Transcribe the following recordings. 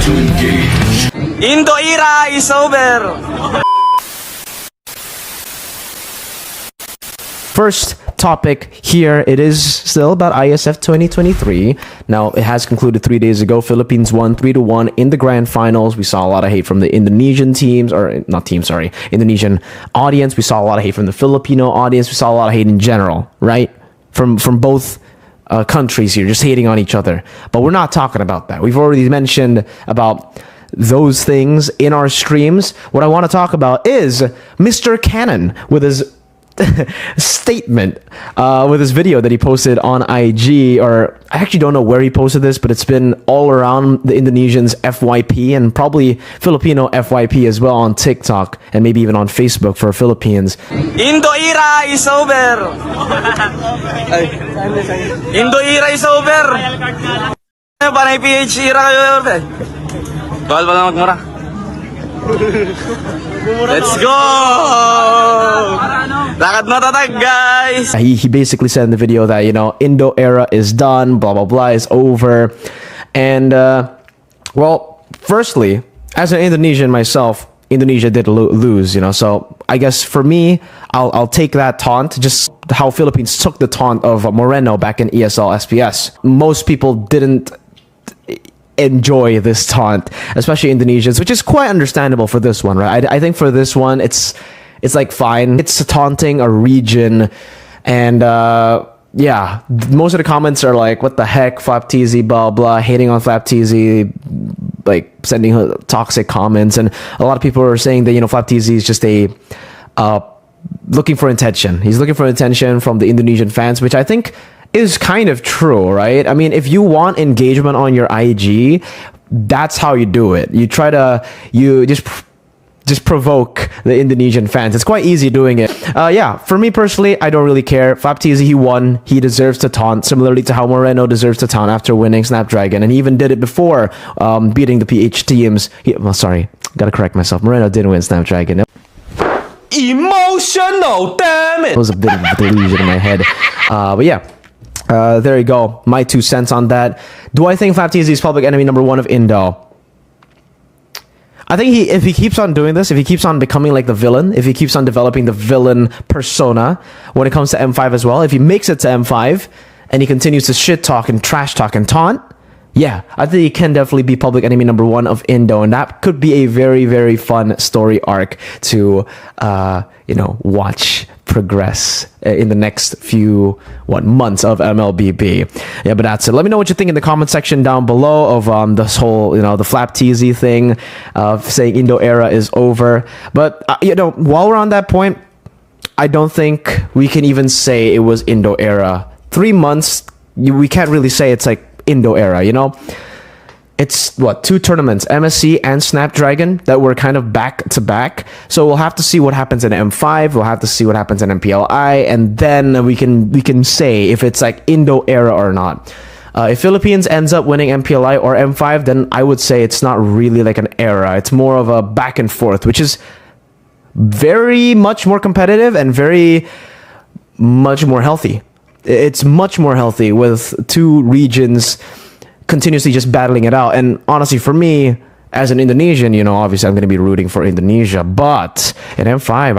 Indo era is over. First topic here, it is still about IESF 2023. Now, it has concluded 3 days ago. Philippines won 3-1 in the grand finals. We saw a lot of hate from the Indonesian teams, or not teams, sorry, Indonesian audience. We saw a lot of hate from the Filipino audience. We saw a lot of hate in general, right? From both countries here, just hating on each other. But we're not talking about that. We've already mentioned about those things in our streams. What I want to talk about is Mr. Cannon with his statement, with his video that he posted on IG, or I actually don't know where he posted this, but it's been all around the Indonesians FYP and probably Filipino FYP as well on TikTok and maybe even on Facebook for Philippines. Indo era is over. Indo era is over. Panay PH era kayo. Bawal ba na magmura? Let's go! Lakad na tatag, guys! He basically said in the video that, you know, Indo era is done, blah, blah, blah, is over. And, well, firstly, as an Indonesian myself, Indonesia did lose, you know, so I guess for me, I'll take that taunt, just how Philippines took the taunt of Moreno back in ESL SPS. Most people didn't enjoy this taunt, especially Indonesians, which is quite understandable for this one, right? I think for this one, it's like fine. It's taunting a region, and yeah, most of the comments are like, what the heck, FlapTzy, blah blah, hating on FlapTzy, like sending toxic comments, and a lot of people are saying that, you know, FlapTzy is just a looking for attention. He's looking for attention from the Indonesian fans, which I think is kind of true, right? I mean, if you want engagement on your IG, that's how you do it. You try to, you just provoke the Indonesian fans. It's quite easy doing it. Yeah, for me personally, I don't really care. FlapTzy, he won. He deserves to taunt, similarly to how Moreno deserves to taunt after winning Snapdragon. And he even did it before beating the PH teams. Well, sorry, gotta correct myself. Moreno didn't win Snapdragon. Emotional, damn it! It was a bit of a delusion in my head. But yeah. There you go. My 2 cents on that. Do I think FlapTzy is public enemy #1 of Indo? I think if he keeps on doing this, if he keeps on becoming like the villain, if he keeps on developing the villain persona when it comes to M5 as well, if he makes it to M5 and he continues to shit talk and trash talk and taunt, yeah, I think he can definitely be public enemy #1 of Indo, and that could be a very, very fun story arc to, you know, watch progress in the next few months of MLBB. Yeah, but that's it. Let me know what you think in the comment section down below of this whole, you know, the FlapTzy thing of saying Indo era is over. But you know, while we're on that point, I don't think we can even say it was Indo era. 3 months, we can't really say it's like Indo era, you know. It's what, 2 tournaments, MSC and Snapdragon, that were kind of back to back. So we'll have to see what happens in M5. We'll have to see what happens in MPLI, and then we can say if it's like Indo era or not. If Philippines ends up winning MPLI or M5, then I would say it's not really like an era. It's more of a back and forth, which is very much more competitive and very much more healthy. It's much more healthy with 2 regions continuously just battling it out. And honestly, for me as an Indonesian, you know, obviously I'm going to be rooting for Indonesia, but in M5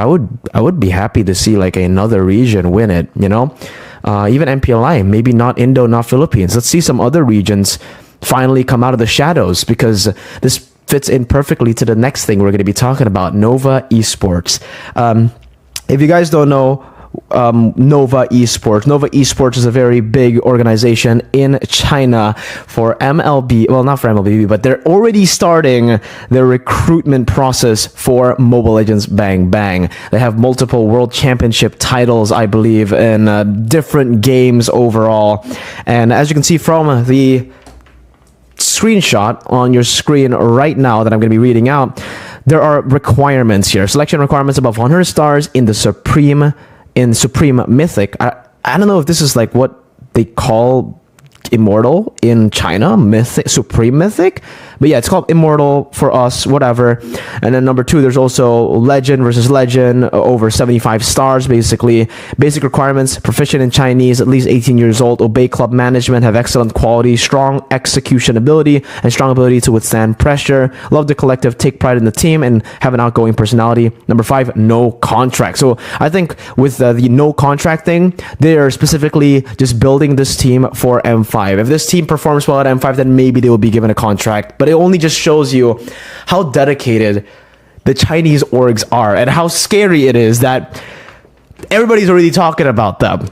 I would be happy to see like another region win it, you know. Even MPLI, maybe not Indo, not Philippines. Let's see some other regions finally come out of the shadows, because this fits in perfectly to the next thing we're going to be talking about, Nova Esports. If you guys don't know Nova Esports is a very big organization in China for MLB, well, not for MLBB, but they're already starting their recruitment process for Mobile Legends Bang Bang. They have multiple world championship titles, I believe, in different games overall. And as you can see from the screenshot on your screen right now that I'm going to be reading out, there are requirements here. Selection requirements above 100 stars in the Supreme Mythic. I don't know if this is like what they call Immortal in China, Mythic, Supreme Mythic. But yeah, it's called Immortal for us, whatever. And then number 2, there's also Legend versus Legend, over 75 stars, basically. Basic requirements: proficient in Chinese, at least 18 years old, obey club management, have excellent quality, strong execution ability, and strong ability to withstand pressure, love the collective, take pride in the team, and have an outgoing personality. Number 5, no contract. So I think with the no contract thing, they are specifically just building this team for M5. If this team performs well at M5, then maybe they will be given a contract. But it only just shows you how dedicated the Chinese orgs are and how scary it is that everybody's already talking about them.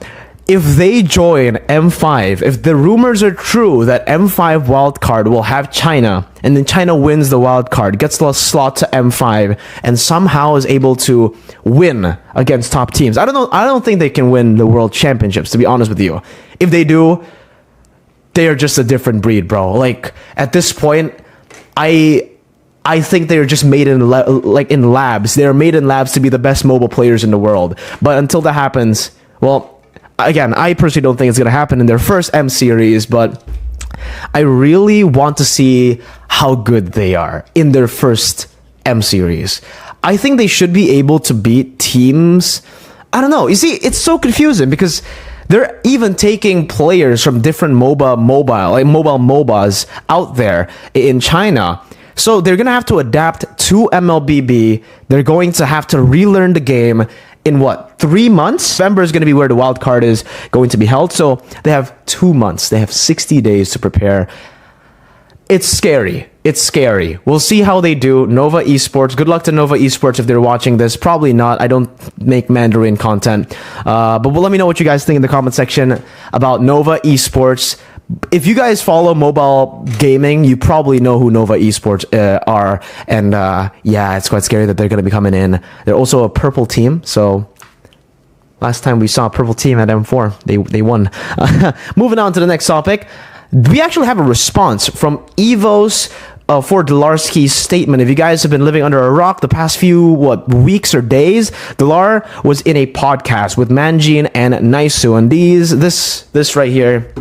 If they join M5, if the rumors are true that M5 wildcard will have China, and then China wins the wildcard, gets the slot to M5, and somehow is able to win against top teams. I don't know. I don't think they can win the world championships, to be honest with you. If they do, they are just a different breed, bro. Like, at this point, I think they're just made in in labs. They're made in labs to be the best mobile players in the world. But until that happens, well, again, I personally don't think it's going to happen in their first M series, but I really want to see how good they are in their first M series. I think they should be able to beat teams. I don't know. You see, it's so confusing because they're even taking players from different mobile MOBAs out there in China. So they're going to have to adapt to MLBB. They're going to have to relearn the game in 3 months? November is going to be where the wild card is going to be held. So they have 2 months. They have 60 days to prepare. It's scary. It's scary. We'll see how they do. Nova Esports. Good luck to Nova Esports if they're watching this. Probably not. I don't make Mandarin content. But let me know what you guys think in the comment section about Nova Esports. If you guys follow mobile gaming, you probably know who Nova Esports are. And yeah, it's quite scary that they're going to be coming in. They're also a purple team. So last time we saw a purple team at M4, they won. Moving on to the next topic. We actually have a response from Evos for Dlar's statement. If you guys have been living under a rock the past few weeks or days, Dlar was in a podcast with Manjin and Naisu, and this right here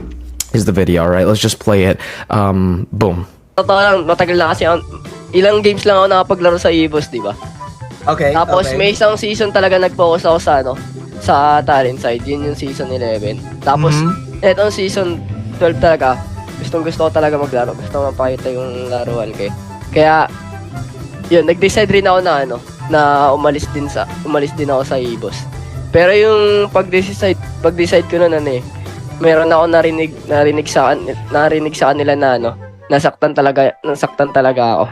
is the video. All right, let's just play it. Boom. Totoo lang, matagal na kasi ilang games lang ako nakapaglaro sa Evos, di ba? Okay. Tapos okay. may isang season talaga nag-focus ako sa talent side. Yun yung season 11. Tapos etong season 12 talaga, gusto ko talaga maglaro. Gusto ko mapakita yung laruan ko. Kaya yun, nag-decide rin ako na umalis din ako sa Evos. Pero yung pag-decide ko na meron ako narinig sa kanila na nasaktan talaga ako.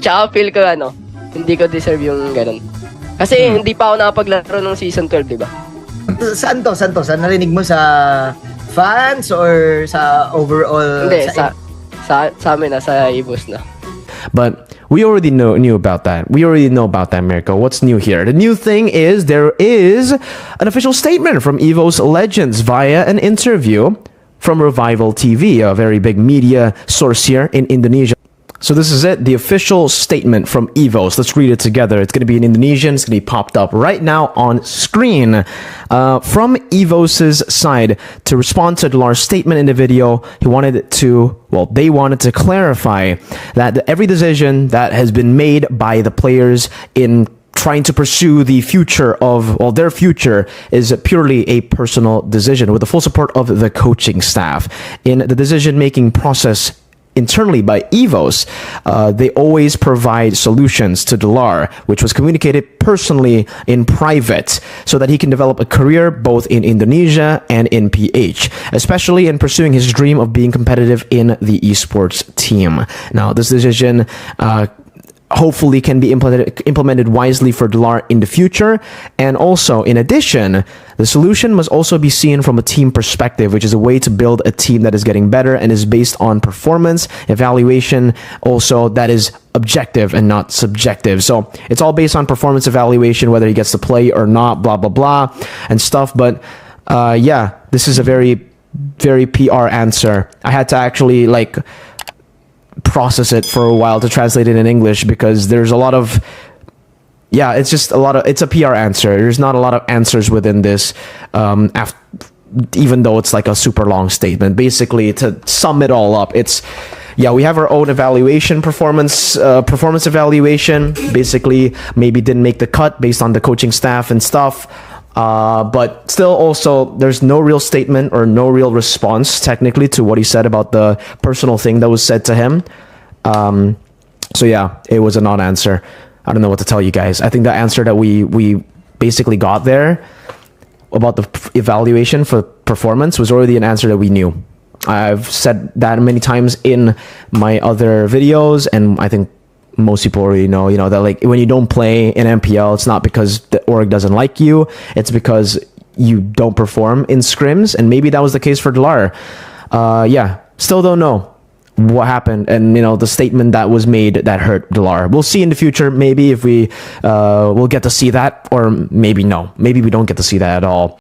Tsaka feel ko hindi ko deserve yung ganun. Kasi hindi pa ako nakapaglaro ng season 12, di ba? Saan to? Saan narinig mo sa fans or sa overall? Hindi, sa amin sa Evos na. But we already knew about that. We already know about that, Mirko. What's new here? The new thing is there is an official statement from Evos Legends via an interview from Revival TV, a very big media source here in Indonesia. So this is it, the official statement from Evos. Let's read it together. It's going to be in Indonesian. It's going to be popped up right now on screen. From Evos' side, to respond to Dlar's statement in the video, they wanted to clarify that every decision that has been made by the players in trying to pursue the future of, their future is purely a personal decision with the full support of the coaching staff. In the decision-making process internally by Evos, they always provide solutions to Dlar, which was communicated personally in private so that he can develop a career both in Indonesia and in PH, especially in pursuing his dream of being competitive in the esports team. Now, this decision hopefully can be implemented wisely for Dlar in the future. And also, in addition, the solution must also be seen from a team perspective, which is a way to build a team that is getting better and is based on performance, evaluation, also that is objective and not subjective. So it's all based on performance evaluation, whether he gets to play or not, blah, blah, blah, and stuff. But yeah, this is a very, very PR answer. I had to actually process it for a while to translate it in English because there's a lot of it's a PR answer. There's not a lot of answers within this even though it's like a super long statement. Basically, to sum it all up, it's, yeah, we have our own evaluation, performance evaluation. Basically, maybe didn't make the cut based on the coaching staff and stuff. But still, also, there's no real statement or no real response technically to what he said about the personal thing that was said to him. So yeah, it was a non-answer. I don't know what to tell you guys. I think the answer that we basically got there about the evaluation for performance was already an answer that we knew. I've said that many times in my other videos, and I think most people already know, you know, that like when you don't play in MPL, it's not because the org doesn't like you, it's because you don't perform in scrims, and maybe that was the case for Dlar. Yeah, still don't know what happened, and you know, the statement that was made that hurt Dlar. We'll see in the future, maybe if we we'll get to see that, or maybe no, maybe we don't get to see that at all.